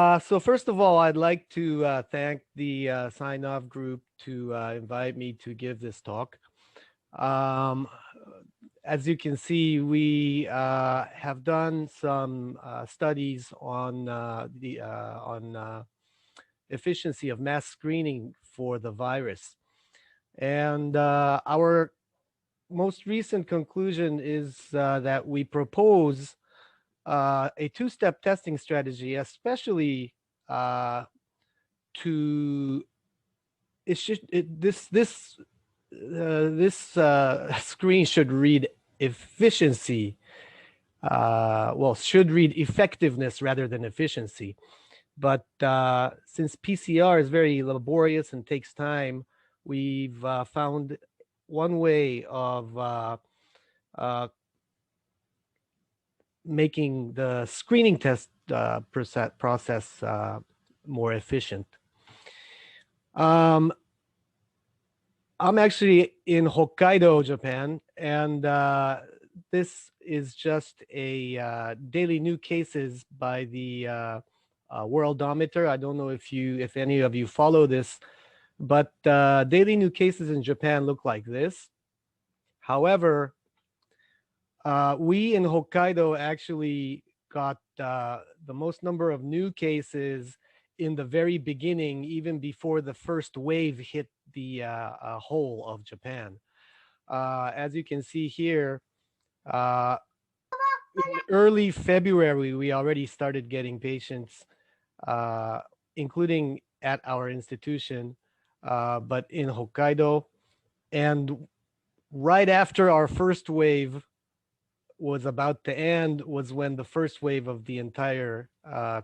So first of all, I'd like to thank the Sciinov Group to invite me to give this talk. Um, as you can see, we have done some studies on efficiency of mass screening for the virus, and our most recent conclusion is that we propose a two-step testing strategy, especially to this screen should read efficiency. Well, should read effectiveness rather than efficiency. But since PCR is very laborious and takes time, we've found one way of making the screening test process more efficient. I'm actually in Hokkaido, Japan, and this is just a daily new cases by the Worldometer. I don't know if any of you follow this, but daily new cases in Japan look like this. However, we in Hokkaido actually got the most number of new cases in the very beginning, even before the first wave hit the whole of Japan. As you can see here, in early February, we already started getting patients, including at our institution, but in Hokkaido. And right after our first wave was about to end was when the first wave of the entire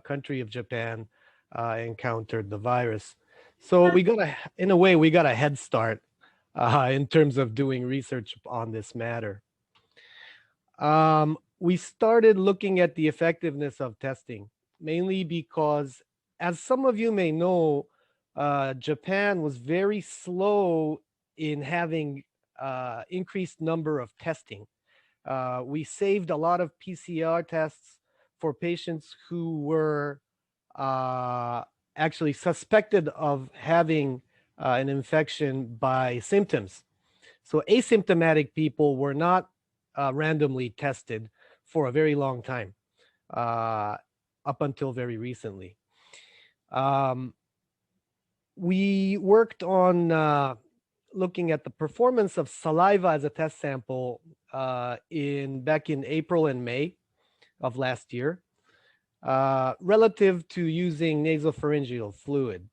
country of Japan encountered the virus. So in a way, we got a head start in terms of doing research on this matter. We started looking at the effectiveness of testing, mainly because, as some of you may know, Japan was very slow in having increased number of testing. We saved a lot of PCR tests for patients who were actually suspected of having an infection by symptoms. So asymptomatic people were not randomly tested for a very long time, up until very recently. We worked on looking at the performance of saliva as a test sample back in April and May of last year, relative to using nasopharyngeal fluid,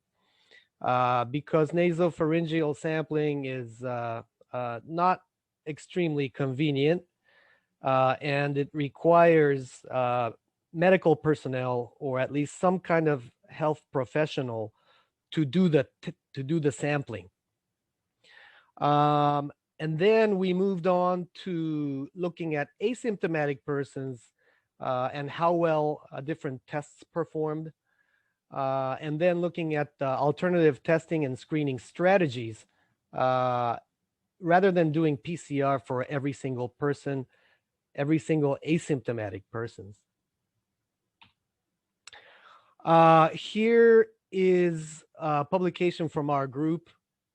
because nasopharyngeal sampling is not extremely convenient, and it requires medical personnel, or at least some kind of health professional, to do the sampling. And then we moved on to looking at asymptomatic persons and how well different tests performed. And then looking at alternative testing and screening strategies, rather than doing PCR for every single person, every single asymptomatic persons. Here is a publication from our group.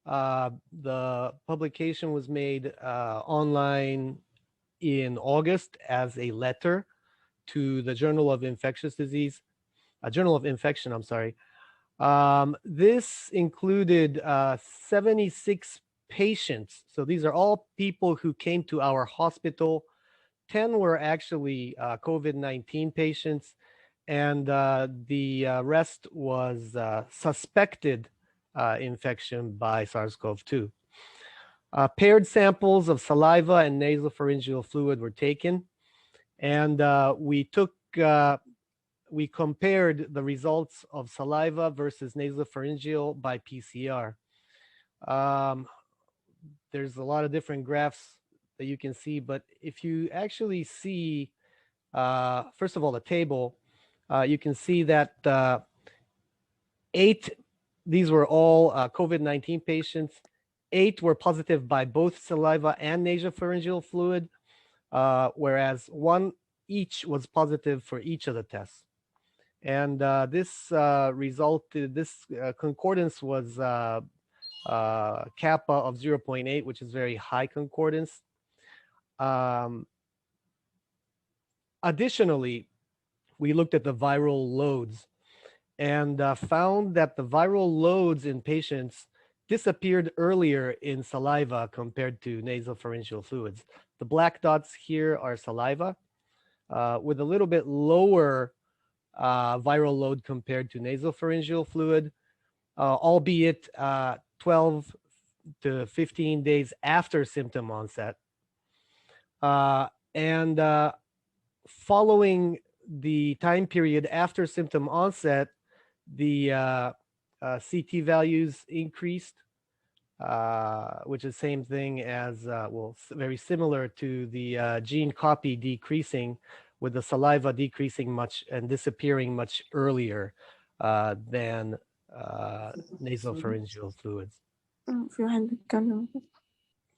The publication was made online in August as a letter to the Journal of Infectious Disease, Journal of Infection, I'm sorry. This included 76 patients. So these are all people who came to our hospital. 10 were actually COVID-19 patients, and the rest was suspected infection by SARS-CoV-2. Paired samples of saliva and nasopharyngeal fluid were taken, and we compared the results of saliva versus nasopharyngeal by PCR. There's a lot of different graphs that you can see, but if you actually see, first of all, the table, you can see that 8, these were all COVID-19 patients. 8 were positive by both saliva and nasopharyngeal fluid, whereas 1 each was positive for each of the tests. And this concordance was kappa of 0.8, which is very high concordance. Additionally, we looked at the viral loads and found that the viral loads in patients disappeared earlier in saliva compared to nasopharyngeal fluids. The black dots here are saliva with a little bit lower viral load compared to nasopharyngeal fluid, albeit 12 to 15 days after symptom onset. And following the time period after symptom onset, the CT values increased, which is the same thing as, well, very similar to the gene copy decreasing, with the saliva decreasing much and disappearing much earlier than nasopharyngeal fluids.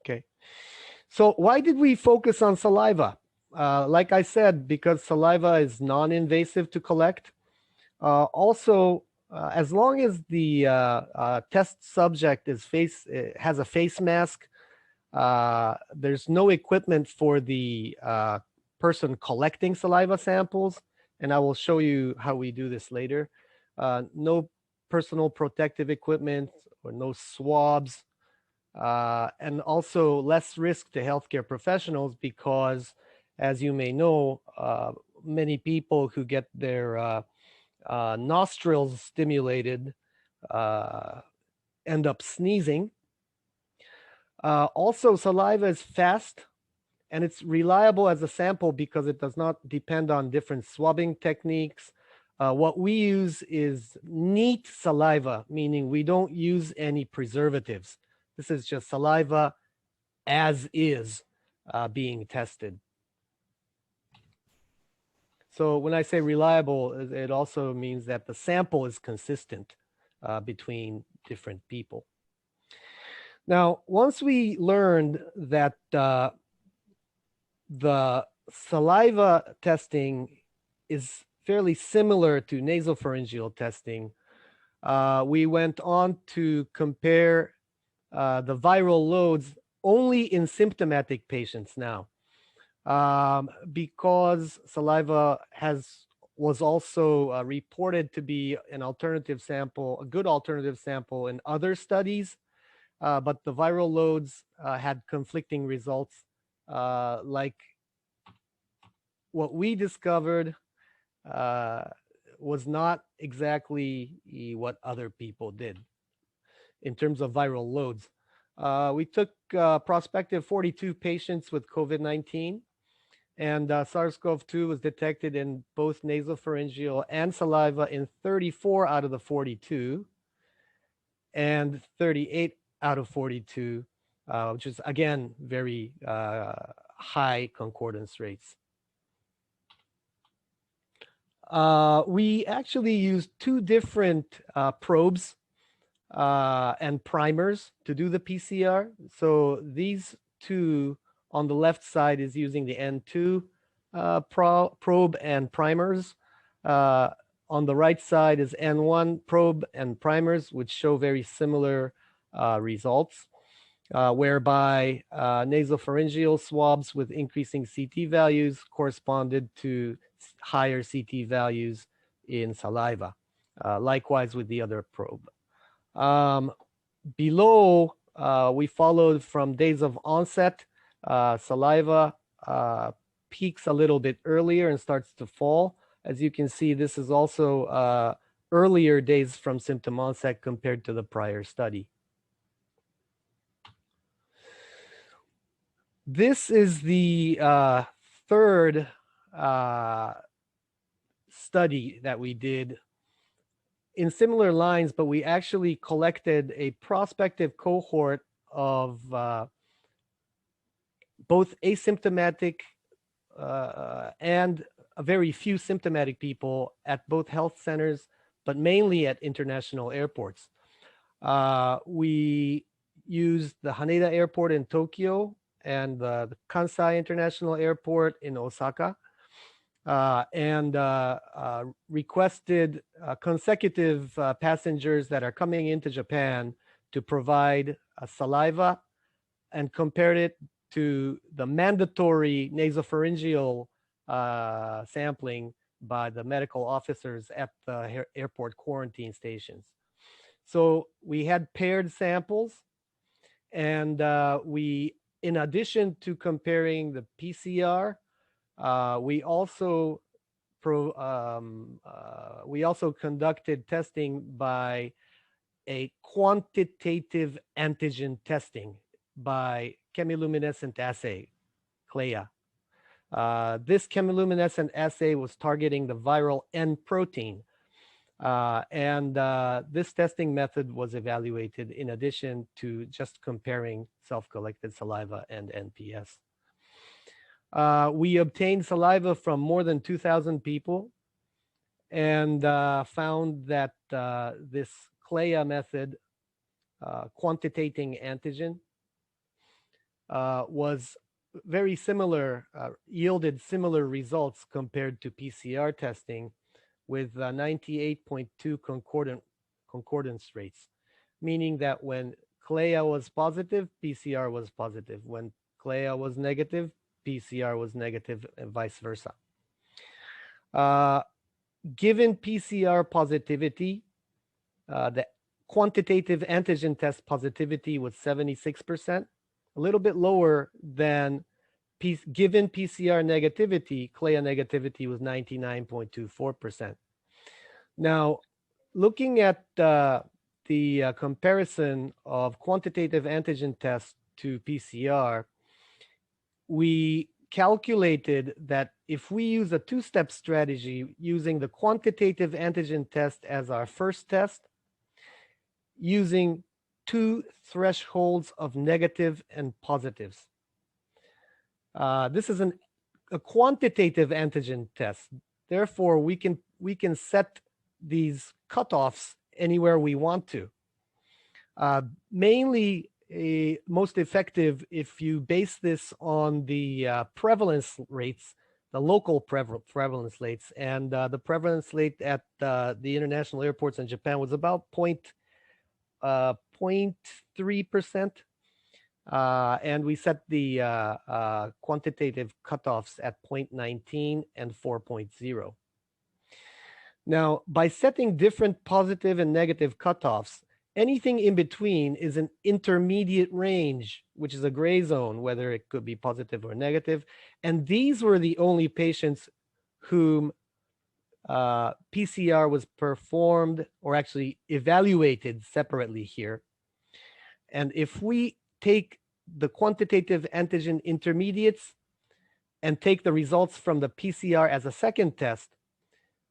Okay. So why did we focus on saliva? Like I said, because saliva is non-invasive to collect. Also, as long as the test subject has a face mask, there's no equipment for the person collecting saliva samples, and I will show you how we do this later. No personal protective equipment or no swabs, and also less risk to healthcare professionals because, as you may know, many people who get their nostrils stimulated end up sneezing. Also, saliva is fast and it's reliable as a sample because it does not depend on different swabbing techniques. What we use is neat saliva, meaning we don't use any preservatives. This is just saliva as is being tested. So when I say reliable, it also means that the sample is consistent between different people. Now, once we learned that the saliva testing is fairly similar to nasopharyngeal testing, we went on to compare the viral loads only in symptomatic patients now, because saliva was also reported to be an alternative sample, a good alternative sample in other studies, but the viral loads had conflicting results. Like what we discovered was not exactly what other people did in terms of viral loads. We took prospective 42 patients with COVID-19, and SARS-CoV-2 was detected in both nasopharyngeal and saliva in 34 out of the 42, and 38 out of 42, which is, again, very high concordance rates. We actually used two different probes and primers to do the PCR. So these two on the left side is using the N2 probe and primers. On the right side is N1 probe and primers, which show very similar results, whereby nasopharyngeal swabs with increasing CT values corresponded to higher CT values in saliva. Likewise with the other probe. Below, we followed from days of onset. Saliva peaks a little bit earlier and starts to fall. As you can see, this is also earlier days from symptom onset compared to the prior study. This is the third study that we did in similar lines, but we actually collected a prospective cohort of both asymptomatic and a very few symptomatic people at both health centers, but mainly at international airports. We used the Haneda Airport in Tokyo and the Kansai International Airport in Osaka. and requested consecutive passengers that are coming into Japan to provide saliva, and compared it to the mandatory nasopharyngeal sampling by the medical officers at the airport quarantine stations. So we had paired samples, and we, in addition to comparing the PCR, we also conducted testing by a quantitative antigen testing by chemiluminescent assay, CLEA. This chemiluminescent assay was targeting the viral N protein, and this testing method was evaluated in addition to just comparing self-collected saliva and NPS. We obtained saliva from more than 2,000 people, and found that this CLEA method, quantitating antigen, was very similar, yielded similar results compared to PCR testing, with 98.2 concordance rates, meaning that when CLEA was positive, PCR was positive. When CLEA was negative, PCR was negative, and vice versa. Given PCR positivity, the quantitative antigen test positivity was 76%, a little bit lower than given PCR negativity. CLEA negativity was 99.24%. Now, looking at the comparison of quantitative antigen tests to PCR, we calculated that if we use a two-step strategy using the quantitative antigen test as our first test, using two thresholds of negative and positives. This is a quantitative antigen test. Therefore, we can set these cutoffs anywhere we want to. Mainly most effective if you base this on the prevalence rates, the local prevalence rates, and the prevalence rate at the international airports in Japan was about 0.3%. And we set the quantitative cutoffs at 0.19 and 4.0. Now, by setting different positive and negative cutoffs, anything in between is an intermediate range, which is a gray zone, whether it could be positive or negative. And these were the only patients whom PCR was performed, or actually evaluated separately here. And if we take the quantitative antigen intermediates and take the results from the PCR as a second test,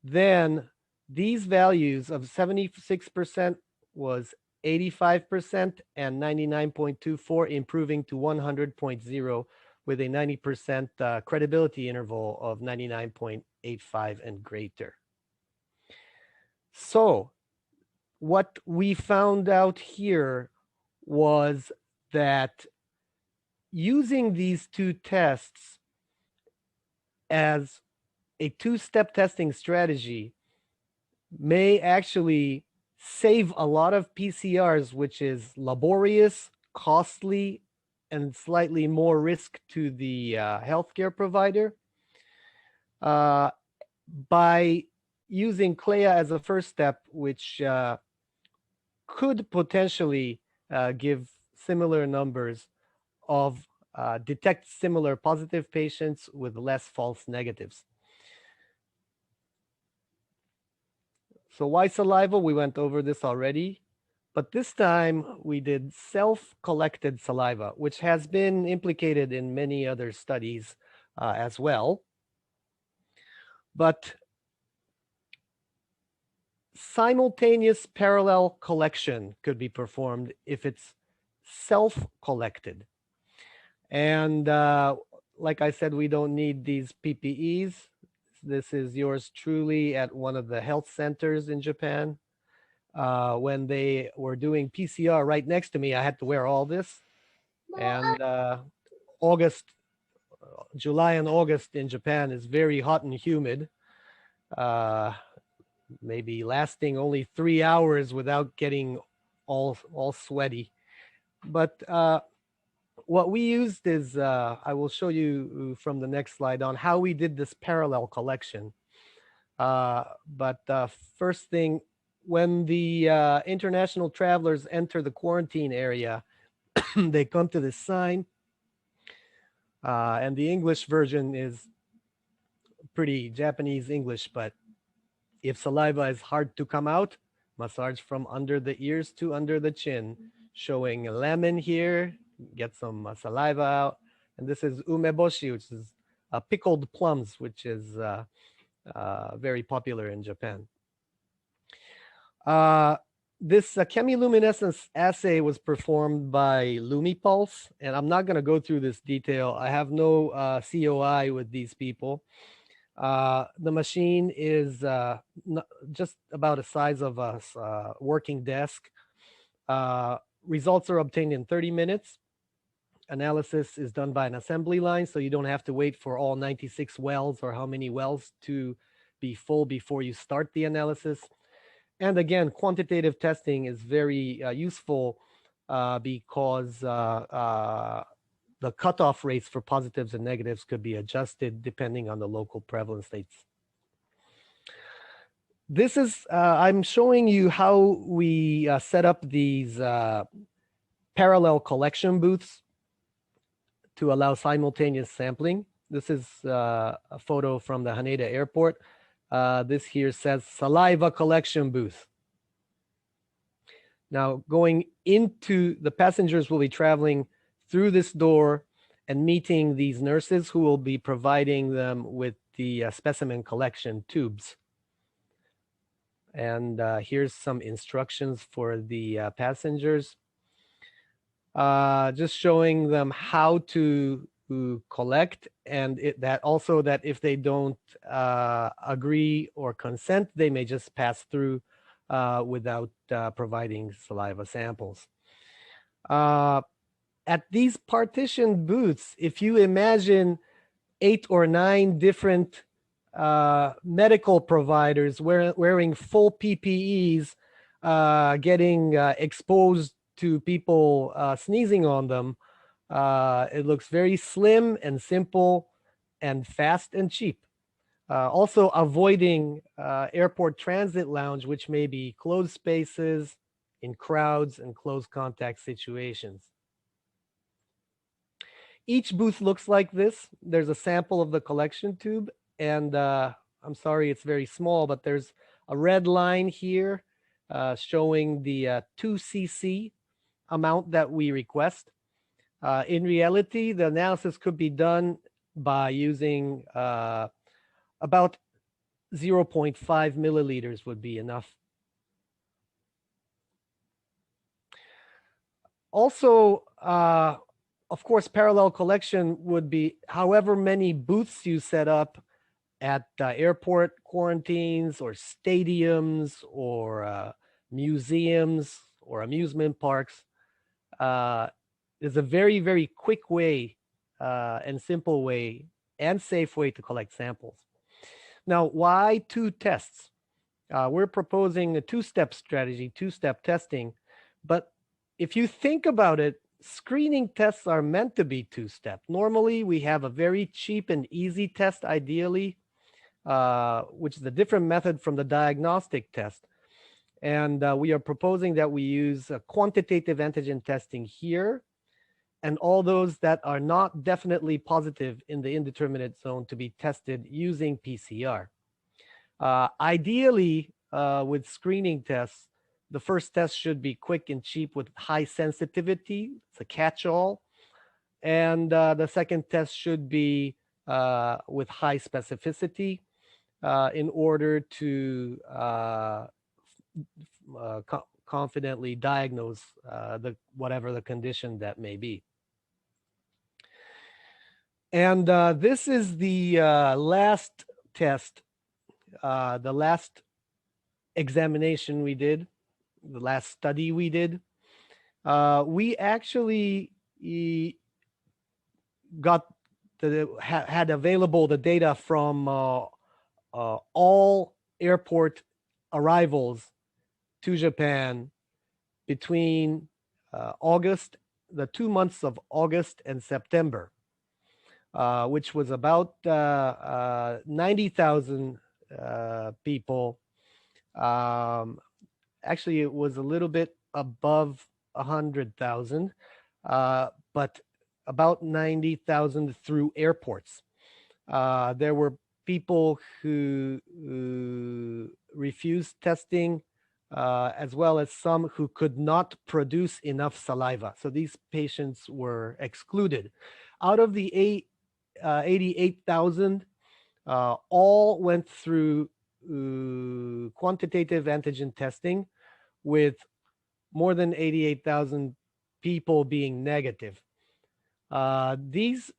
then these values of 76% was 85% and 99.24, improving to 100.0 with a 90% credibility interval of 99.85 and greater. So what we found out here was that using these two tests as a two-step testing strategy may actually save a lot of PCRs, which is laborious, costly, and slightly more risk to the healthcare provider. By using CLEA as a first step, which could potentially give similar numbers of detect similar positive patients with less false negatives. So why saliva? We went over this already, but this time we did self-collected saliva, which has been implicated in many other studies as well. But simultaneous parallel collection could be performed if it's self-collected. And like I said, we don't need these PPEs. This is yours truly at one of the health centers in Japan. When they were doing PCR right next to me, I had to wear all this. And August July and August in Japan is very hot and humid, maybe lasting only 3 hours without getting all sweaty. But what we used is, I will show you from the next slide on how we did this parallel collection. But first thing, when the international travelers enter the quarantine area, they come to this sign, and the English version is pretty Japanese English, but if saliva is hard to come out, massage from under the ears to under the chin, showing a lemon here, get some saliva out. And this is umeboshi, which is pickled plums, which is very popular in Japan. This chemiluminescence assay was performed by Lumipulse, and I'm not going to go through this detail. I have no COI with these people. The machine is just about the size of a working desk. Results are obtained in 30 minutes. Analysis is done by an assembly line, so you don't have to wait for all 96 wells or how many wells to be full before you start the analysis. And again, quantitative testing is very useful because the cutoff rates for positives and negatives could be adjusted depending on the local prevalence states. This is, I'm showing you how we set up these parallel collection booths to allow simultaneous sampling. This is a photo from the Haneda airport. This here says saliva collection booth. Now going into, the passengers will be traveling through this door and meeting these nurses who will be providing them with the specimen collection tubes. And here's some instructions for the passengers. Just showing them how to collect, and that also that if they don't agree or consent, they may just pass through without providing saliva samples. At these partitioned booths, if you imagine 8 or 9 different medical providers wearing full PPEs, getting exposed to people sneezing on them, it looks very slim and simple and fast and cheap. Also avoiding airport transit lounge, which may be closed spaces in crowds and close contact situations. Each booth looks like this. There's a sample of the collection tube, and I'm sorry it's very small, but there's a red line here showing the 2 cc amount that we request. In reality, the analysis could be done by using about 0.5 milliliters would be enough. Also, of course, parallel collection would be however many booths you set up at airport quarantines or stadiums or museums or amusement parks. Is a very, very quick way and simple way and safe way to collect samples. Now, why 2 tests? We're proposing a 2-step strategy, 2-step testing. But if you think about it, screening tests are meant to be 2-step. Normally, we have a very cheap and easy test, ideally, which is a different method from the diagnostic test. And we are proposing that we use quantitative antigen testing here, and all those that are not definitely positive in the indeterminate zone to be tested using PCR. Ideally, with screening tests, the first test should be quick and cheap with high sensitivity. It's a catch-all. And the second test should be with high specificity in order to confidently diagnose whatever the condition that may be. And this is the last test, the last examination we did, the last study we did. We actually got had available the data from all airport arrivals to Japan between the 2 months of August and September, which was about 90,000 people. Actually, it was a little bit above 100,000, but about 90,000 through airports. There were people who refused testing, as well as some who could not produce enough saliva. So these patients were excluded. Out of the 88,000, all went through quantitative antigen testing, with more than 88,000 people being negative. These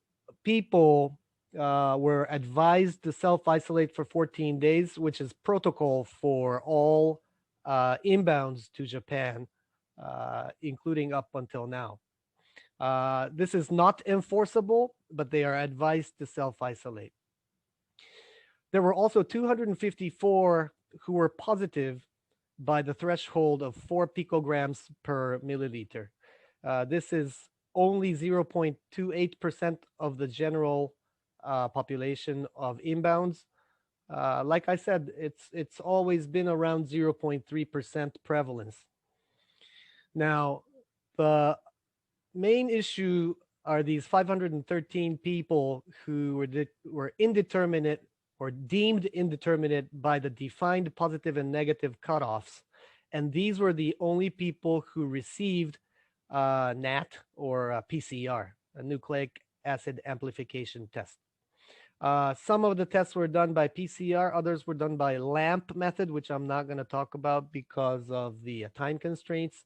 people were advised to self-isolate for 14 days, which is protocol for all inbounds to Japan, including up until now. This is not enforceable, but they are advised to self-isolate. There were also 254 who were positive by the threshold of 4 picograms per milliliter. This is only 0.28% of the general population of inbounds. Like I said, it's always been around 0.3% prevalence. Now, the main issue are these 513 people who were indeterminate or deemed indeterminate by the defined positive and negative cutoffs. And these were the only people who received NAT or PCR, a nucleic acid amplification test. Some of the tests were done by PCR, others were done by LAMP method, which I'm not going to talk about because of the time constraints.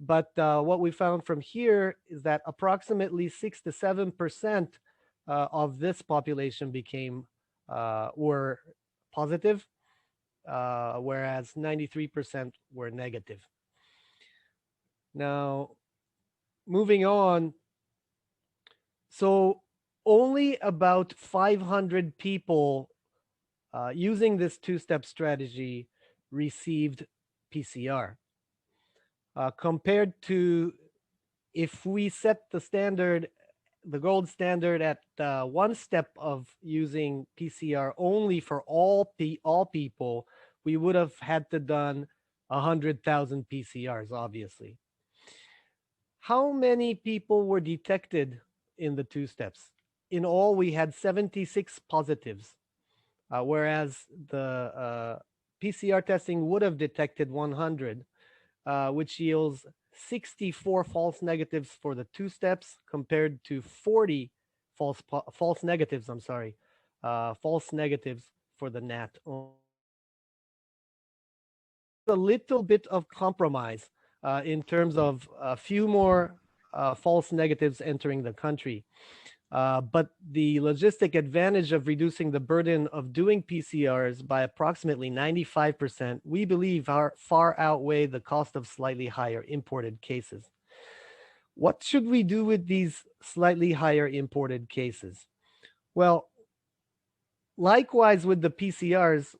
But what we found from here is that approximately 6 to 7% of this population were positive, whereas 93% were negative. Now, moving on. So only about 500 people using this two-step strategy received PCR. Compared to if we set the gold standard at one step of using PCR only for all people, we would have had to done 100,000 PCRs, obviously. How many people were detected in the two steps? In all, we had 76 positives, whereas the PCR testing would have detected 100, which yields 64 false negatives for the two steps compared to 40 false negatives for the NAT. A little bit of compromise in terms of a few more false negatives entering the country. But the logistic advantage of reducing the burden of doing PCRs by approximately 95%, we believe far outweigh the cost of slightly higher imported cases. What should we do with these slightly higher imported cases? Well, likewise with the PCRs,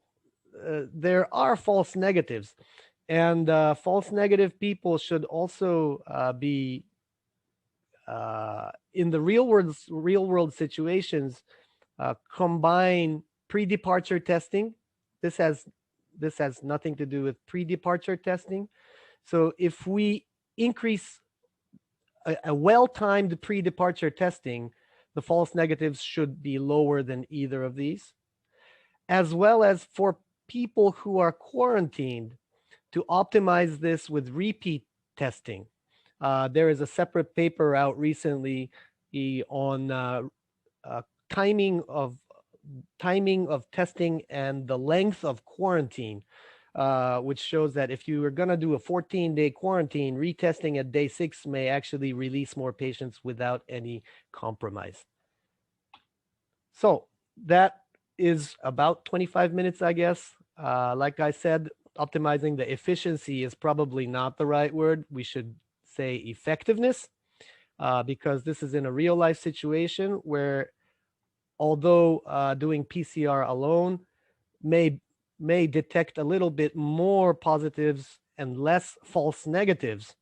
there are false negatives, and false negative people should also be in the real world situations, combine pre-departure testing. This has nothing to do with pre-departure testing. So if we increase a well-timed pre-departure testing, the false negatives should be lower than either of these, as well as for people who are quarantined, to optimize this with repeat testing. There is a separate paper out recently on timing of testing and the length of quarantine, which shows that if you are going to do a 14-day quarantine, retesting at day 6 may actually release more patients without any compromise. So that is about 25 minutes, I guess. Like I said, optimizing the efficiency is probably not the right word. We should say effectiveness, because this is in a real life situation where although doing PCR alone may detect a little bit more positives and less false negatives,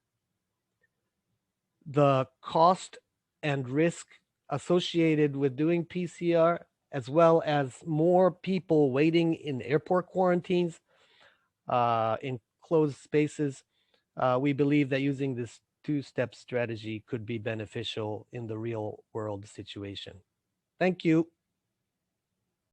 the cost and risk associated with doing PCR, as well as more people waiting in airport quarantines, in closed spaces, we believe that using this two-step strategy could be beneficial in the real world situation. Thank you.